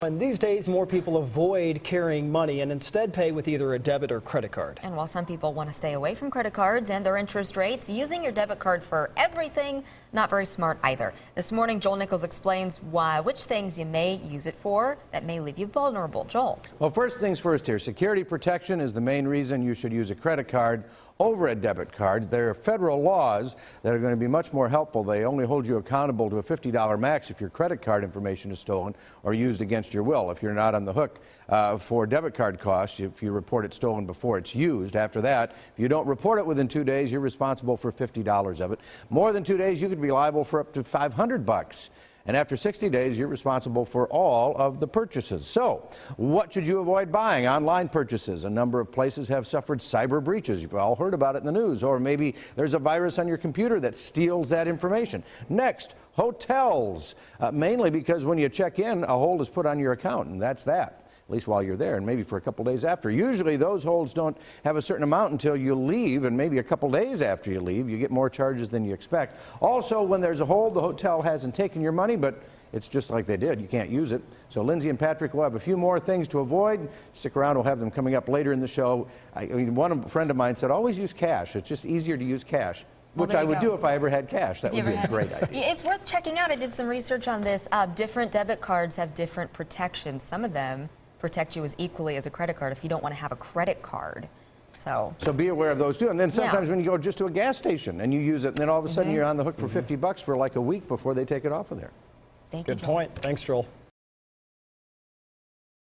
And these days, more people avoid carrying money and instead pay with either a debit or credit card. And while some people want to stay away from credit cards and their interest rates, using your debit card for everything, not very smart either. This morning, Joel Nichols explains which things you may use it for that may leave you vulnerable. Joel. Well, first things first here. Security protection is the main reason you should use a credit card over a debit card. There are federal laws that are going to be much more helpful. They only hold you accountable to a $50 max if your credit card information is stolen or used against your will. If you're not on the hook for debit card costs, if you report it stolen before it's used. After that, if you don't report it within 2 days, you're responsible for $50 of it. More than 2 days, you could be liable for up to $500. And after 60 days, you're responsible for all of the purchases. So, what should you avoid buying? Online purchases. A number of places have suffered cyber breaches. You've all heard about it in the news. Or maybe there's a virus on your computer that steals that information. Next, hotels. Mainly because when you check in, a hold is put on your account, and that's that. At least while you're there, and maybe for a couple days after. Usually those holds don't have a certain amount until you leave, and maybe a couple days after you leave, you get more charges than you expect. Also, when there's a hold, the hotel hasn't taken your money, but it's just like they did. You can't use it. So Lindsay and Patrick will have a few more things to avoid. Stick around. We'll have them coming up later in the show. One friend of mine said, always use cash. It's just easier to use cash. Which I would do if I ever had cash. That would be a great idea. It's worth checking out. I did some research on this. Different debit cards have different protections. Some of them protect you as equally as a credit card if you don't want to have a credit card. So be aware of those too. And then sometimes when you go just to a gas station and you use it, and then all of a sudden you're on the hook for $50 for like a week before they take it off of there. Thank you, Good point. Thanks, Joel.